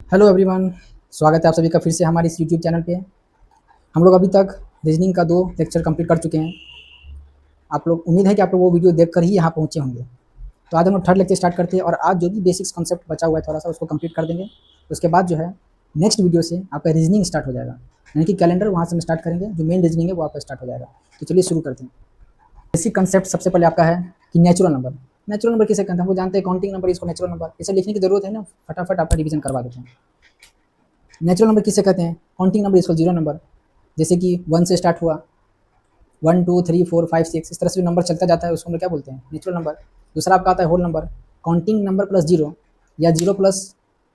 Hello everyone, स्वागत है आप सभी का फिर से हमारे इस यूट्यूब चैनल पे। हम लोग अभी तक रीजनिंग का 2 लेक्चर कंप्लीट कर चुके हैं। आप लोग उम्मीद है कि आप लोग वो वीडियो देखकर ही यहाँ पहुँचे होंगे। तो आज हम लोग थर्ड लेक्चर स्टार्ट करते हैं और आज जो भी बेसिक्स कॉन्सेप्ट बचा हुआ है थोड़ा-सा उसको कंप्लीट कर देंगे। उसके बाद जो है नेक्स्ट वीडियो से आपका रीजनिंग स्टार्ट हो जाएगा, यानी कि कैलेंडर वहाँ से हम स्टार्ट करेंगे, जो मेन रीजनिंग है वो आपका स्टार्ट हो जाएगा। तो चलिए शुरू करते हैं। बेसिक कॉन्सेप्ट सबसे पहले आपका है कि नेचुरल नंबर। नेचुरल नंबर किसे कहते हैं? हम लोग जानते हैं काउंटिंग नंबर इसको नेचुरल नंबर, इसे लिखने की ज़रूरत है ना, फटाफट आपका रिवीजन करवा देते हैं। नेचुरल नंबर किसे कहते हैं? काउंटिंग नंबर इसको जीरो नंबर, जैसे कि 1 से स्टार्ट हुआ, 1 2 3 4 5 6 इस तरह से जो नंबर चलता जाता है उसको हम लोग क्या बोलते हैं? Natural number. दूसरा आपका आता है whole number, counting number plus zero या जीरो प्लस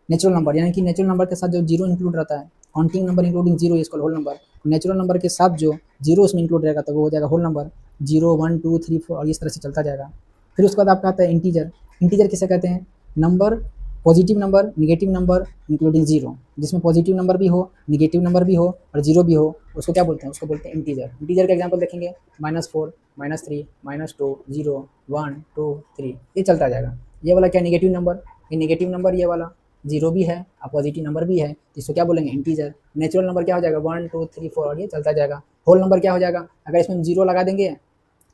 नेचुरल नंबर, यानी कि नेचुरल नंबर के साथ जो जीरो इंक्लूड रहता है, काउंटिंग नंबर इंक्लूडिंग जीरो इसको होल नंबर। नेचुरल नंबर के साथ जो जीरो उसमें इंक्लूड रहेगा तो वो हो जाएगा होल नंबर। 0 1 2 3 4 और इस तरह से चलता जाएगा। फिर उसके बाद आपका आता है इंटीजर। इंटीजर किसे कहते हैं? Number, positive number, negative number including zero, जिसमें पॉजिटिव नंबर भी हो, नेगेटिव नंबर भी हो और जीरो भी हो, उसको क्या बोलते हैं? उसको बोलते हैं इंटीजर। इंटीजर का एग्जांपल देखेंगे, -4 -3 -2 0 1 2 3 ये चलता जाएगा। ये वाला क्या नेगेटिव नंबर? ये नेगेटिव नंबर ये वाला जीरो भी है और पॉजिटिव नंबर भी है, इसको क्या बोलेंगे? इंटीजर। नेचुरल नंबर क्या हो जाएगा? 1 2 3 4 और ये चलता जाएगा। होल नंबर क्या हो जाएगा? अगर इसमें हम जीरो लगा देंगे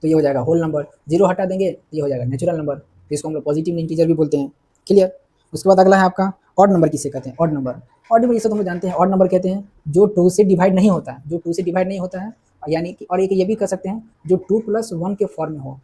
तो ये हो जाएगा होल नंबर, जीरो हटा देंगे तो ये हो जाएगा नेचुरल नंबर, जिसको हम लोग पॉजिटिव इंटीजर भी बोलते हैं। क्लियर? उसके बाद अगला है आपका ऑड नंबर किसे कहते हैं? Odd number. ऑड नंबर, ये सब हम जानते हैं। ऑड नंबर कहते हैं जो 2 से डिवाइड नहीं होता है, जो 2 से डिवाइड नहीं होता है, यानी कि और एक ये भी कह सकते हैं जो 2 + 1 के फॉर्म में हो।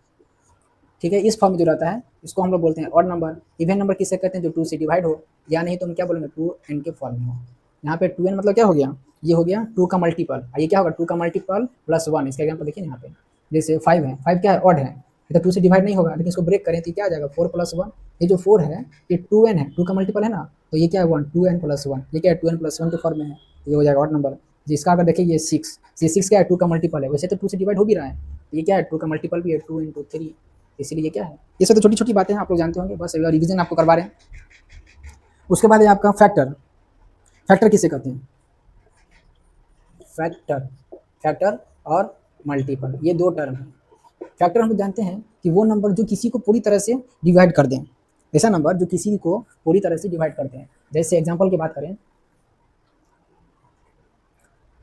ठीक है, इस फॉर्म में जो रहता है इसको हम लोग बोलते हैं ऑड नंबर। इवन नंबर किसे कहते हैं? जो 2 से डिवाइड हो, या नहीं तो हम क्या बोलेंगे? 2n के फॉर्म में हो। यहाँ पे 2n मतलब क्या हो गया? ये हो गया 2 का मल्टीपल, ये क्या होगा? 2 का मल्टीपल प्लस 1। इसका एग्जाम्पल देखिए यहाँ पे, जैसे 5 है, 5 क्या है? ऑड है, ये तो 2 से डिवाइड नहीं होगा, लेकिन इसको ब्रेक करें तो क्या आ जाएगा? 4 + 1। ये जो 4 है ये 2n है, 2 का मल्टीपल है ना, तो ये क्या है? 1, 2n + 1, ये क्या है? 2n + 1 के फॉर्म में है, ये हो जाएगा ऑड नंबर। जिसका अगर देखिए ये 6, ये 6 क्या है? 2 का मल्टीपल है, वैसे तो 2 से डिवाइड हो भी रहा है, ये क्या है? 2 का मल्टीपल भी है, 2 × 3, इसीलिए ये क्या है? ये सब तो छोटी छोटी बातें हैं, आप लोग जानते होंगे, बस रिवीजन आपको करवा रहे हैं। उसके बाद है आपका फैक्टर। फैक्टर किसे कहते हैं? फैक्टर, फैक्टर और मल्टीपल ये दो टर्म हैं। फैक्टर हम लोग जानते हैं कि वो नंबर जो किसी को पूरी तरह से डिवाइड कर दें, ऐसा नंबर जो किसी को पूरी तरह से डिवाइड करते हैं। जैसे एग्जांपल की बात करें,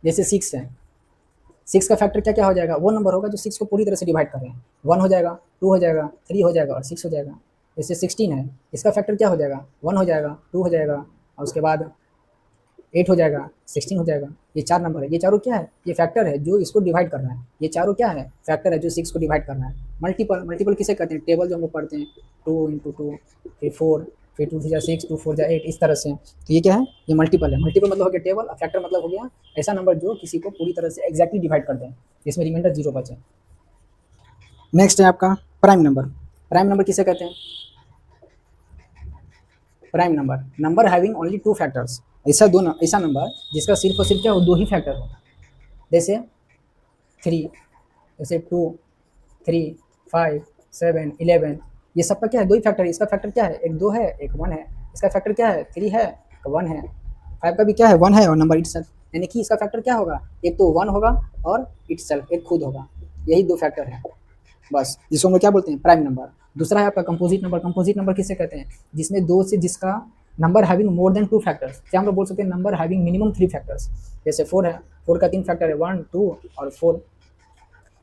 जैसे 6 है, 6 का फैक्टर क्या क्या हो जाएगा? वो नंबर होगा जो 6 को पूरी तरह से डिवाइड कर रहे हैं। 1 हो जाएगा, 2 हो जाएगा, 3 हो जाएगा और 6 हो जाएगा। जैसे 16 है, इसका फैक्टर क्या हो जाएगा? 1 हो जाएगा, 2 हो जाएगा और उसके बाद 8 हो जाएगा, 16 हो जाएगा। ये 4 नंबर है, ये चारों क्या है? ये फैक्टर है जो इसको डिवाइड कर रहा है। ये चारों क्या है? फैक्टर है जो 6 को डिवाइड कर रहा है। मल्टीपल, मल्टीपल किसे कहते हैं? टेबल जो हम लोग पढ़ते हैं, 2 × 2 फिर 4 फिर 2 × 6 2 4 8 इस तरह से, तो ये क्या है? ये मल्टीपल है। मल्टीपल मतलब हो गया टेबल और फैक्टर मतलब हो गया ऐसा नंबर जो किसी को पूरी तरह से एग्जैक्टली डिवाइड कर दें, जिसमें रिमाइंडर जीरो बचे। नेक्स्ट है आपका प्राइम नंबर। प्राइम नंबर किसे कहते हैं? Prime number, number having only 2 factors, ऐसा नंबर जिसका सिर्फ और सिर्फ क्या हो? 2 ही फैक्टर हो। जैसे 3, जैसे 2 3 5 7 11, ये सबका क्या है? 2 ही फैक्टर है। इसका फैक्टर क्या है? एक 2 है, एक 1 है। इसका फैक्टर क्या है? 3 है, 1 है। 5 का भी क्या है? 1 है और नंबर इटसेल्फ, यानी कि इसका फैक्टर क्या होगा? एक तो 1 होगा और इटसेल्फ एक खुद होगा, यही 2 फैक्टर है बस, जिसको हम लोग क्या बोलते हैं? Prime number. दूसरा है आपका कंपोजिट नंबर। कंपोजिट नंबर किसे कहते हैं? जिसमें दो से जिसका number having more than 2 factors, क्या हम लोग बोल सकते हैं? Number having minimum 3 factors. जैसे 4 है, 4 का 3 फैक्टर है, 1 2 और 4,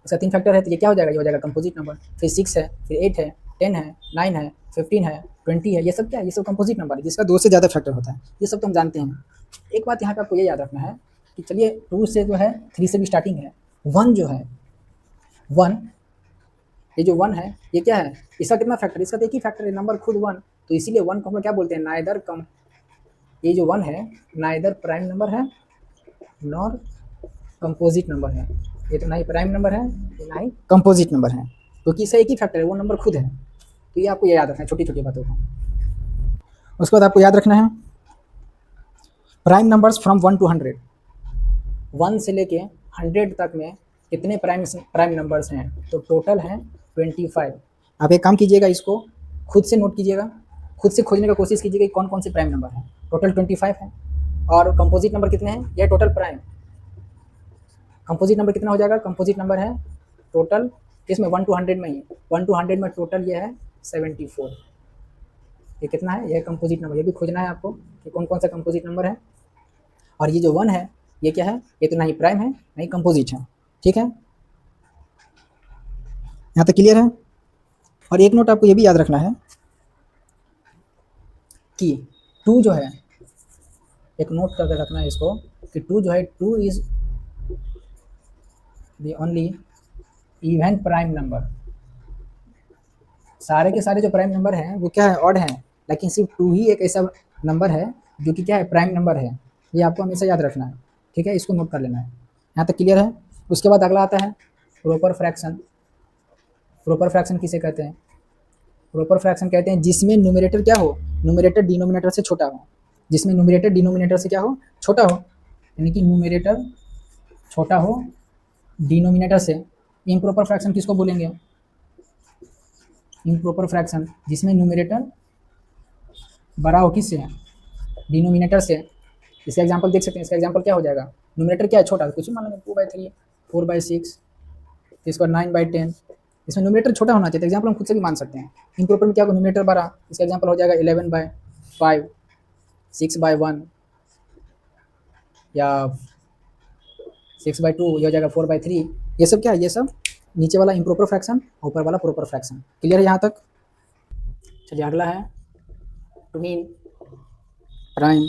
इसका 3 फैक्टर है तो ये क्या हो जाएगा? ये हो जाएगा कंपोजिट नंबर। फिर 6 है, फिर 8 है, 10 है, 9 है, 15 है, 20 है, ये सब क्या है? ये सब कंपोजिट नंबर है जिसका 2 से ज़्यादा फैक्टर होता है। ये सब तो हम जानते हैं। एक बात यहाँ पे आपको ये याद रखना है कि चलिए 2 से जो है 3 से भी स्टार्टिंग है, 1 जो है 1, ये जो 1 है ये क्या है? इसका कितना फैक्टर? इसका तो एक ही फैक्टर है, नंबर खुद 1, तो इसीलिए 1 को हम लोग क्या बोलते हैं? नाइदर कम, ये जो 1 है नाइदर प्राइम नंबर है नॉर कंपोजिट नंबर है। ये तो ना ही प्राइम नंबर है ना ही कंपोजिट नंबर है, क्योंकि इसका एक ही फैक्टर है, वो नंबर खुद है। तो ये आपको याद रखना है, छोटी छोटी बातों को। उसके बाद आपको याद रखना है प्राइम नंबर्स फ्रॉम 1 to 100। 1 से लेके 100 तक में कितने प्राइम नंबर्स हैं? तो टोटल हैं 25। आप एक काम कीजिएगा, इसको खुद से नोट कीजिएगा, खुद से खोजने का कोशिश कीजिएगा कि कौन कौन से प्राइम नंबर हैं। टोटल 25 है। और कंपोजिट नंबर कितने हैं? यह टोटल प्राइम। कंपोजिट नंबर कितना हो जाएगा? कंपोजिट नंबर है टोटल, इसमें 1 to 100 में ही, 1 to 100 में टोटल ये है 74। ये कितना है, ये कंपोजिट नंबर, ये भी खोजना है आपको कि कौन कौन सा कंपोजिट नंबर है। और ये जो 1 है ये क्या है, ये तो ना ही प्राइम है ना ही कंपोजिट है, ठीक है, यहाँ तक क्लियर है। और एक नोट आपको ये भी याद रखना है कि 2 जो है, एक नोट करके रखना है इसको कि 2 जो है, 2 is the only even prime number. सारे के सारे जो प्राइम नंबर हैं वो क्या है, ऑड हैं, लेकिन सिर्फ 2 ही एक ऐसा नंबर है जो कि क्या है, प्राइम नंबर है। ये आपको हमेशा याद रखना है, ठीक है, इसको नोट कर लेना है। यहाँ तक क्लियर है। उसके बाद अगला आता है प्रॉपर फ्रैक्शन। प्रॉपर फ्रैक्शन किसे कहते हैं, प्रॉपर फ्रैक्शन कहते हैं जिसमें न्यूमरेटर क्या हो, न्यूमरेटर डिनोमिनेटर से छोटा हो, जिसमें न्यूमरेटर डिनोमिनेटर से क्या हो, छोटा हो, यानी कि न्यूमरेटर छोटा हो डिनोमिनेटर से। इम्प्रॉपर फ्रैक्शन किसको बोलेंगे, इम्प्रॉपर फ्रैक्शन जिसमें न्यूमरेटर बड़ा हो किससे, डिनोमिनेटर से। इसका एग्जांपल देख सकते हैं, इसका एग्जांपल क्या हो जाएगा, न्यूमरेटर क्या है, छोटा, कुछ भी मान लेंगे 2/3, 4/6, इसका 9/10, इसमें न्यूमरेटर छोटा होना चाहिए। एग्जांपल हम खुद से भी मान सकते हैं। इम्प्रॉपर में क्या होगा, न्यूमरेटर बड़ा, इसका एग्जांपल हो जाएगा 11/5, 6/1 या 6/2, ये हो जाएगा 4/3। ये सब क्या है, ये सब नीचे वाला इम्प्रॉपर फ्रैक्शन, ऊपर वाला प्रॉपर फ्रैक्शन। क्लियर है यहाँ तक। चलिए अगला है ट्विन प्राइम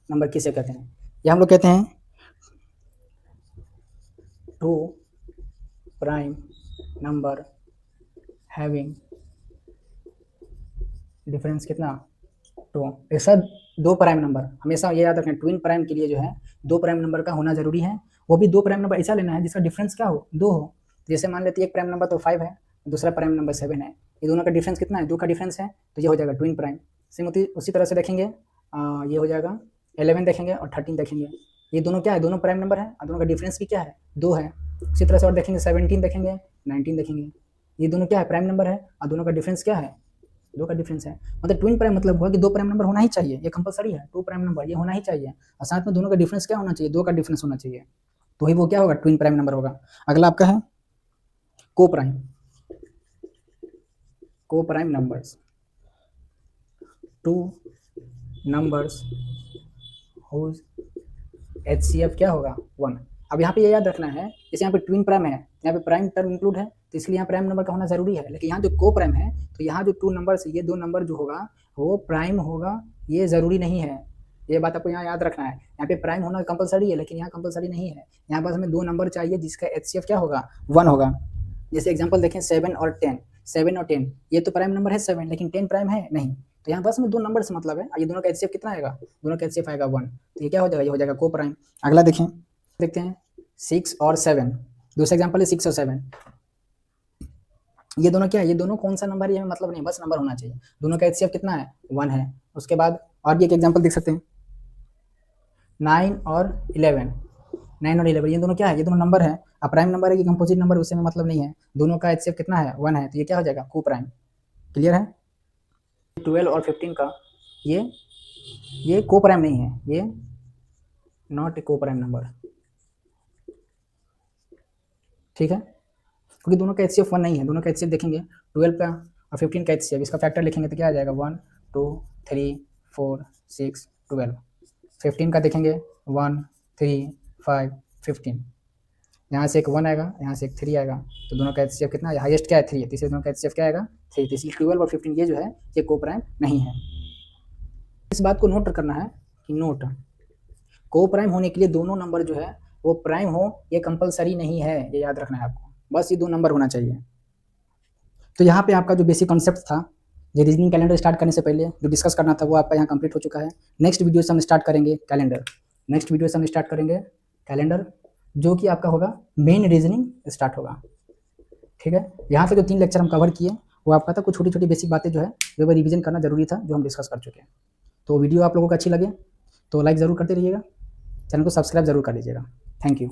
नंबर किसे कहते हैं। ये हम लोग कहते हैं 2 प्राइम नंबर हैविंग डिफरेंस कितना, 2। ऐसा 2 प्राइम नंबर, हमेशा ये याद रखें, ट्विन प्राइम के लिए जो है 2 प्राइम नंबर का होना जरूरी है। वो भी 2 प्राइम नंबर ऐसा लेना है जिसका डिफरेंस क्या हो, 2 हो। जैसे मान लेते एक प्राइम नंबर तो 5 है, दूसरा प्राइम नंबर 7 है, ये दोनों का डिफरेंस कितना है, 2 का डिफरेंस है, तो ये हो जाएगा ट्विन प्राइम। सेम उसी तरह से देखेंगे, ये हो जाएगा 11 देखेंगे और 13 देखेंगे, ये दोनों क्या है, दोनों प्राइम नंबर है और दोनों का डिफरेंस भी क्या है, 2 है। उसी तरह से और देखेंगे 17 देखेंगे, 19 देखेंगे, ये दोनों क्या है, प्राइम नंबर है और दोनों का डिफरेंस क्या है, 2 का डिफरेंस है। मतलब ट्विन प्राइम मतलब हुआ कि 2 प्राइम नंबर होना ही चाहिए, ये कंपलसरी है, 2 प्राइम नंबर ये होना ही चाहिए, और साथ में दोनों का डिफरेंस क्या होना चाहिए, 2 का डिफरेंस होना चाहिए, तो ही वो क्या होगा, ट्विन प्राइम नंबर होगा। अगला आपका है co-prime. Co-prime numbers, 2 numbers whose HCF क्या होगा, 1। अब यहाँ पे ये याद रखना है, जैसे यहाँ पे ट्विन प्राइम है, यहाँ पे प्राइम टर्म इंक्लूड है, तो इसलिए यहाँ प्राइम नंबर का होना जरूरी है। लेकिन यहाँ जो को प्राइम है, तो यहाँ जो 2 नंबर ये 2 नंबर जो होगा वो प्राइम होगा, ये जरूरी नहीं है। ये बात आपको यहाँ याद रखना है। यहाँ पे प्राइम होना कंपलसरी है, लेकिन यहाँ कंपलसरी नहीं है। यहाँ पास हमें 2 नंबर चाहिए जिसका HCF क्या होगा, 1 होगा। जैसे एग्जाम्पल देखें 7 और 10, 7 और 10, ये तो प्राइम नंबर है 7, लेकिन 10 प्राइम है नहीं, तो यहाँ पास में 2 नंबर से मतलब है, ये दोनों का HCF कितना आएगा, दोनों का HCF आएगा 1, तो ये क्या हो जाएगा, ये हो जाएगा को प्राइम। अगला देखें, देखते हैं 6 और 7, दूसरा एग्जाम्पल है 6 और 7, ये दोनों क्या है, ये दोनों कौन सा नंबर है, ये मतलब नहीं, बस नंबर होना चाहिए। दोनों का HCF कितना है, 1 है। उसके बाद और भी एक एग्जाम्पल देख सकते हैं 9 और 11, 9 और 11, ये दोनों क्या है, ये दोनों नंबर है। अब प्राइम नंबर है कि कंपोजिट नंबर, उससे में मतलब नहीं है, दोनों का HCF कितना है, 1 है, तो ये क्या हो जाएगा, को प्राइम। क्लियर है। 12 और 15 का ये को प्राइम नहीं है, ये नॉट ए को प्राइम नंबर, ठीक है, क्योंकि दोनों का HCF 1 नहीं है। दोनों का HCF देखेंगे 12 का और 15 का HCF, इसका फैक्टर लिखेंगे तो क्या आ जाएगा, 1 2 3 4 6 12। 15 का देखेंगे 1 3 5 15, यहाँ से एक 1 आएगा, यहाँ से एक 3 आएगा, तो दोनों का HCF कितना है, हाईएस्ट क्या है 3 है, तीसरे दोनों का HCF क्या आएगा 3, तो इसलिए 12 और 15 ये जो है ये को प्राइम नहीं है। इस बात को नोट करना है कि नोट को प्राइम होने के लिए दोनों नंबर जो है वो प्राइम हो, ये कंपलसरी नहीं है, ये याद रखना है आपको, बस ये 2 नंबर होना चाहिए। तो यहाँ पे आपका जो बेसिक कॉन्सेप्ट था, ये रीजनिंग कैलेंडर स्टार्ट करने से पहले जो डिस्कस करना था वो आपका यहाँ कंप्लीट हो चुका है। नेक्स्ट वीडियो से हम स्टार्ट करेंगे कैलेंडर, नेक्स्ट वीडियो से हम स्टार्ट करेंगे कैलेंडर, जो कि आपका होगा मेन रीजनिंग स्टार्ट होगा, ठीक है। यहाँ पे जो 3 लेक्चर हम कवर किए वो आपका था, कुछ छोटी छोटी बेसिक बातें जो है वो रिवीजन करना जरूरी था, जो हम डिस्कस कर चुके हैं। तो वीडियो आप लोगों को अच्छी लगे तो लाइक ज़रूर करते रहिएगा, चैनल को सब्सक्राइब जरूर कर लीजिएगा। Thank you.